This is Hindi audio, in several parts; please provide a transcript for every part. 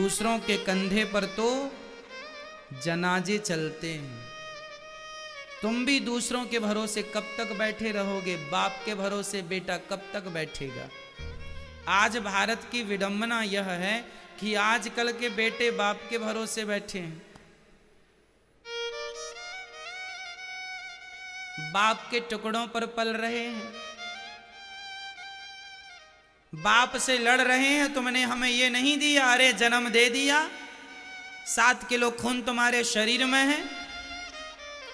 दूसरों के कंधे पर तो जनाजे चलते हैं। तुम भी दूसरों के भरोसे कब तक बैठे रहोगे? बाप के भरोसे बेटा कब तक बैठेगा? आज भारत की विडंबना यह है कि आजकल के बेटे बाप के भरोसे बैठे हैं, बाप के टुकड़ों पर पल रहे हैं, बाप से लड़ रहे हैं। तुमने हमें ये नहीं दिया, अरे जन्म दे दिया, 7 किलो खून तुम्हारे शरीर में है,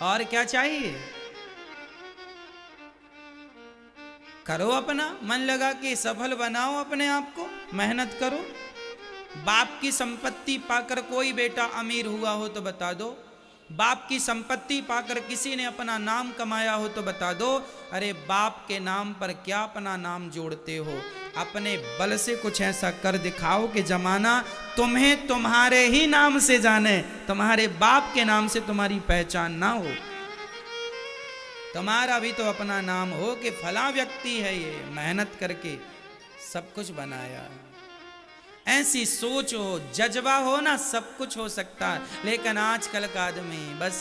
और क्या चाहिए? करो अपना मन लगा के, सफल बनाओ अपने आप को, मेहनत करो। बाप की संपत्ति पाकर कोई बेटा अमीर हुआ हो तो बता दो, बाप की संपत्ति पाकर किसी ने अपना नाम कमाया हो तो बता दो। अरे बाप के नाम पर क्या अपना नाम जोड़ते हो? अपने बल से कुछ ऐसा कर दिखाओ कि जमाना तुम्हें तुम्हारे ही नाम से जाने, तुम्हारे बाप के नाम से तुम्हारी पहचान ना हो। तुम्हारा भी तो अपना नाम हो कि फला व्यक्ति है, ये मेहनत करके सब कुछ बनाया। ऐसी सोच हो, जज्बा हो ना, सब कुछ हो सकता है। लेकिन आजकल का आदमी बस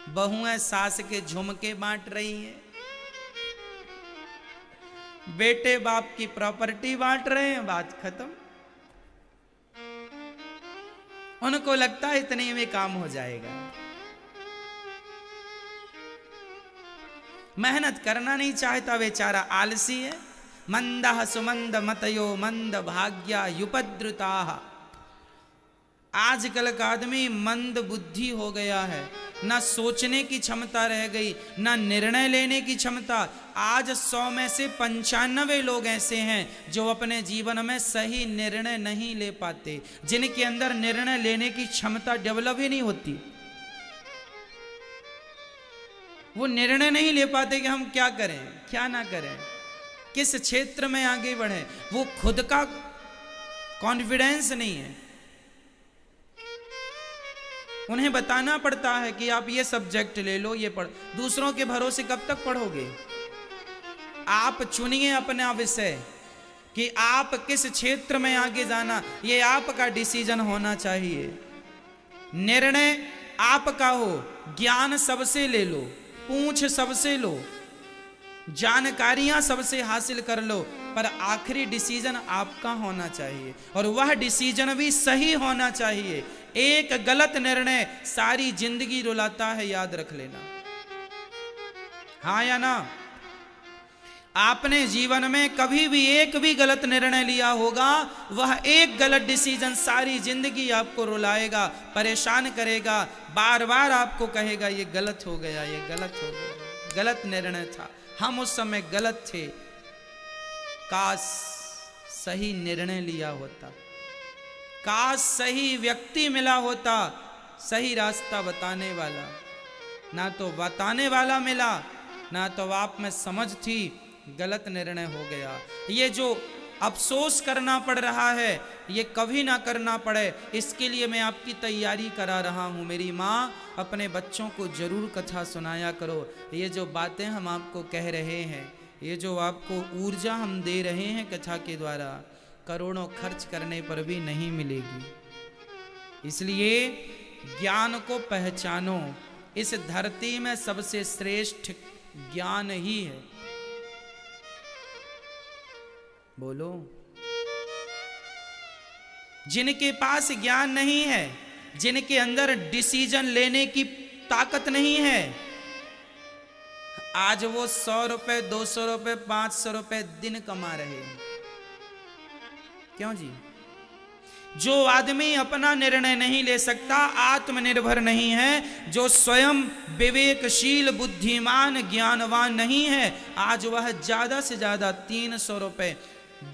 बहुएं सास के झुमके बांट रही है, बेटे बाप की प्रॉपर्टी बांट रहे हैं, बात खत्म। उनको लगता है इतने में काम हो जाएगा। मेहनत करना नहीं चाहता, बेचारा आलसी है। मंदः सुमंद मतयो मंद भाग्या युपद्रुताः। आजकल का आदमी मंद बुद्धि हो गया है, ना सोचने की क्षमता रह गई, ना निर्णय लेने की क्षमता। आज 100 में से 95 लोग ऐसे हैं जो अपने जीवन में सही निर्णय नहीं ले पाते, जिनके अंदर निर्णय लेने की क्षमता डेवलप ही नहीं होती। वो निर्णय नहीं ले पाते कि हम क्या करें, क्या ना करें, किस क्षेत्र में आगे बढ़े। वो खुद का कॉन्फिडेंस नहीं है। उन्हें बताना पड़ता है कि आप ये सब्जेक्ट ले लो, ये पढ़। दूसरों के भरोसे कब तक पढ़ोगे? आप चुनिए अपना विषय कि आप किस क्षेत्र में आगे जाना, ये आपका डिसीजन होना चाहिए। निर्णय आपका हो, ज्ञान सबसे ले लो, पूछ सबसे लो, जानकारियां सबसे हासिल कर लो, पर आखिरी डिसीजन आपका होना चाहिए, और वह डिसीजन भी सही होना चाहिए। एक गलत निर्णय सारी जिंदगी रुलाता है, याद रख लेना। हाँ या ना? आपने जीवन में कभी भी एक भी गलत निर्णय लिया होगा, वह एक गलत डिसीजन सारी जिंदगी आपको रुलाएगा, परेशान करेगा, बार बार आपको कहेगा ये गलत हो गया, ये गलत हो गया, गलत निर्णय था, हम उस समय गलत थे, काश सही निर्णय लिया होता, काश सही व्यक्ति मिला होता, सही रास्ता बताने वाला। ना तो बताने वाला मिला, ना तो आप में समझ थी, गलत निर्णय हो गया। ये जो अफसोस करना पड़ रहा है, ये कभी ना करना पड़े, इसके लिए मैं आपकी तैयारी करा रहा हूँ। मेरी माँ, अपने बच्चों को जरूर कथा सुनाया करो। ये जो बातें हम आपको कह रहे हैं, ये जो आपको ऊर्जा हम दे रहे हैं कथा के द्वारा, करोड़ों खर्च करने पर भी नहीं मिलेगी। इसलिए ज्ञान को पहचानो। इस धरती में सबसे श्रेष्ठ ज्ञान ही है। बोलो। जिनके पास ज्ञान नहीं है, जिनके अंदर डिसीजन लेने की ताकत नहीं है, आज वो 100 रुपए, 200 रुपए, 500 रुपए दिन कमा रहे हैं। क्यों जी? जो आदमी अपना निर्णय नहीं ले सकता, आत्मनिर्भर नहीं है, जो स्वयं विवेकशील, बुद्धिमान, ज्ञानवान नहीं है, आज वह ज्यादा से ज्यादा 300 रुपए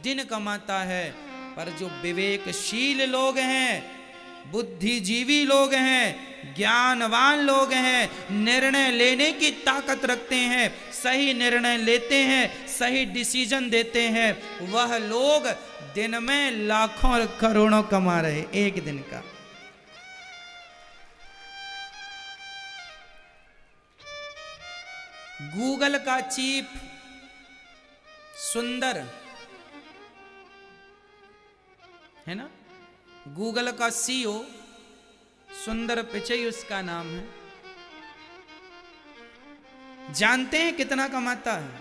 दिन कमाता है। पर जो विवेकशील लोग हैं, बुद्धिजीवी लोग हैं, ज्ञानवान लोग हैं, निर्णय लेने की ताकत रखते हैं, सही निर्णय लेते हैं, सही डिसीजन देते हैं, वह लोग दिन में लाखों और करोड़ों कमा रहे एक दिन का। गूगल का चीफ सुंदर है ना, गूगल का सीईओ सुंदर पिचई उसका नाम है। जानते हैं कितना कमाता है?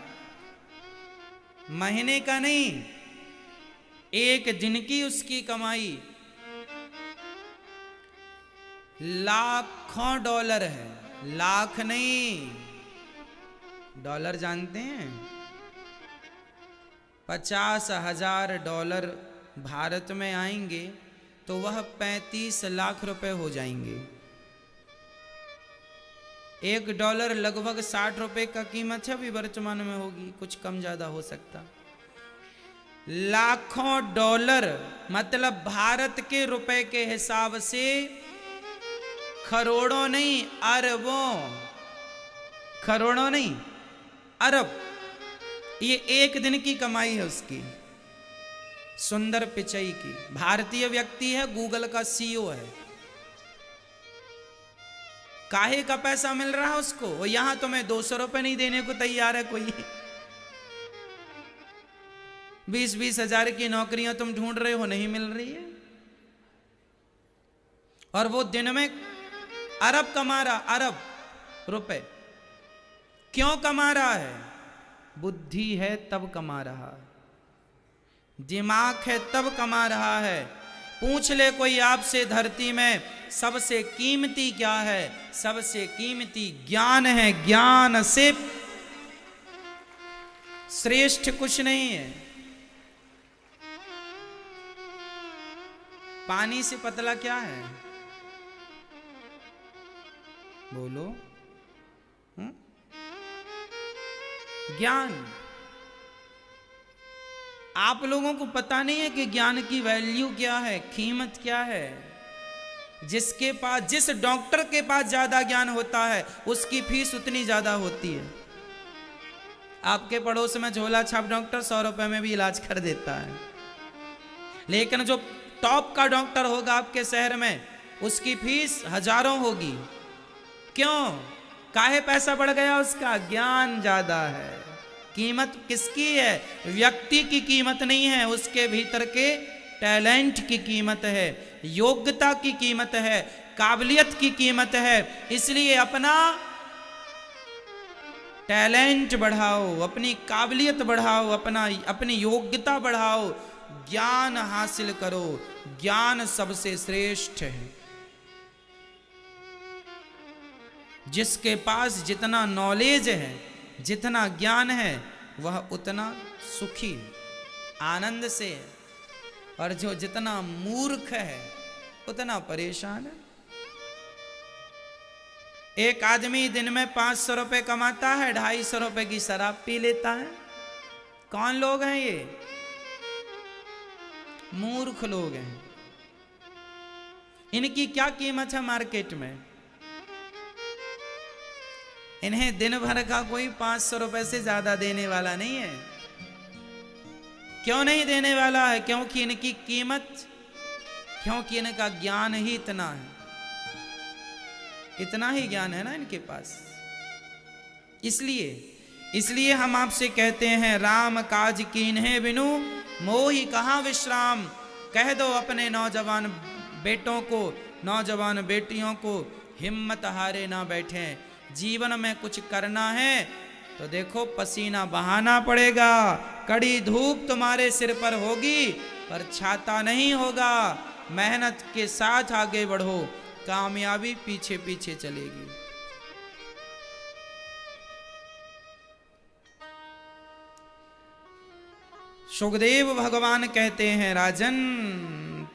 महीने का नहीं, एक दिन की उसकी कमाई लाखों डॉलर है। लाख नहीं, डॉलर जानते हैं? 50,000 डॉलर भारत में आएंगे तो वह 35 लाख रुपए हो जाएंगे। $1 लगभग 60 रुपए का कीमत है, अभी वर्तमान में होगी, कुछ कम ज्यादा हो सकता। लाखों डॉलर मतलब भारत के रुपए के हिसाब से करोड़ों नहीं, अरबों, करोड़ों नहीं, अरब। ये एक दिन की कमाई है उसकी, सुंदर पिचई की। भारतीय व्यक्ति है, गूगल का सीईओ है। काहे का पैसा मिल रहा है उसको? वो यहां तुम्हें 200 रुपए नहीं देने को तैयार है कोई। 20-20 हजार की नौकरियां तुम ढूंढ रहे हो, नहीं मिल रही है। और वो दिन में अरब कमा रहा, अरब रुपए। क्यों कमा रहा है? बुद्धि है तब कमा रहा है, दिमाग है तब कमा रहा है। पूछ ले कोई आपसे, धरती में सबसे कीमती क्या है? सबसे कीमती ज्ञान है। ज्ञान से श्रेष्ठ कुछ नहीं है। पानी से पतला क्या है? बोलो। ज्ञान। आप लोगों को पता नहीं है कि ज्ञान की वैल्यू क्या है, कीमत क्या है। जिसके पास, जिस डॉक्टर के पास ज्यादा ज्ञान होता है उसकी फीस उतनी ज्यादा होती है। आपके पड़ोस में झोला छाप डॉक्टर 100 रुपए में भी इलाज कर देता है, लेकिन जो टॉप का डॉक्टर होगा आपके शहर में, उसकी फीस हजारों होगी। क्यों? काहे पैसा बढ़ गया उसका? ज्ञान ज्यादा है। कीमत किसकी है? व्यक्ति की कीमत नहीं है, उसके भीतर के टैलेंट की कीमत है, योग्यता की कीमत है, काबिलियत की कीमत है। इसलिए अपना टैलेंट बढ़ाओ, अपनी काबिलियत बढ़ाओ, अपनी योग्यता बढ़ाओ, ज्ञान हासिल करो। ज्ञान सबसे श्रेष्ठ है। जिसके पास जितना नॉलेज है, जितना ज्ञान है, वह उतना सुखी है, आनंद से है। और जो जितना मूर्ख है उतना परेशान है। एक आदमी दिन में 500 रुपए कमाता है, 250 रुपए की शराब पी लेता है। कौन लोग हैं ये? मूर्ख लोग हैं। इनकी क्या कीमत है मार्केट में? इन्हें दिन भर का कोई 500 रुपए से ज्यादा देने वाला नहीं है। क्यों नहीं देने वाला है? क्योंकि इनकी कीमत, क्योंकि इनका ज्ञान ही इतना है। इतना ही ज्ञान है ना इनके पास। इसलिए हम आपसे कहते हैं, राम काज कीन्हे बिनु मोहि कहाँ विश्राम। कह दो अपने नौजवान बेटों को, नौजवान बेटियों को, हिम्मत हारे ना बैठे। जीवन में कुछ करना है तो देखो पसीना बहाना पड़ेगा, कड़ी धूप तुम्हारे सिर पर होगी पर छाता नहीं होगा। मेहनत के साथ आगे बढ़ो, कामयाबी पीछे पीछे चलेगी। सुखदेव भगवान कहते हैं, राजन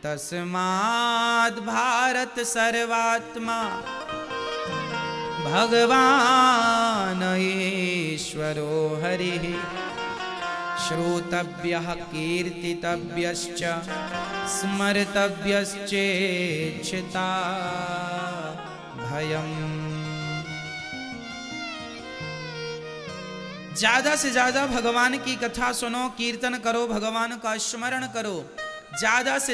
तस्माद् भारत सर्वात्मा भगवान ईश्वरो हरिः श्रोतव्यः कीर्तितव्यश्च स्मर्तव्यश्चेच्छिता भयम्। ज्यादा से ज्यादा भगवान की कथा सुनो, कीर्तन करो, भगवान का स्मरण करो। ज्यादा से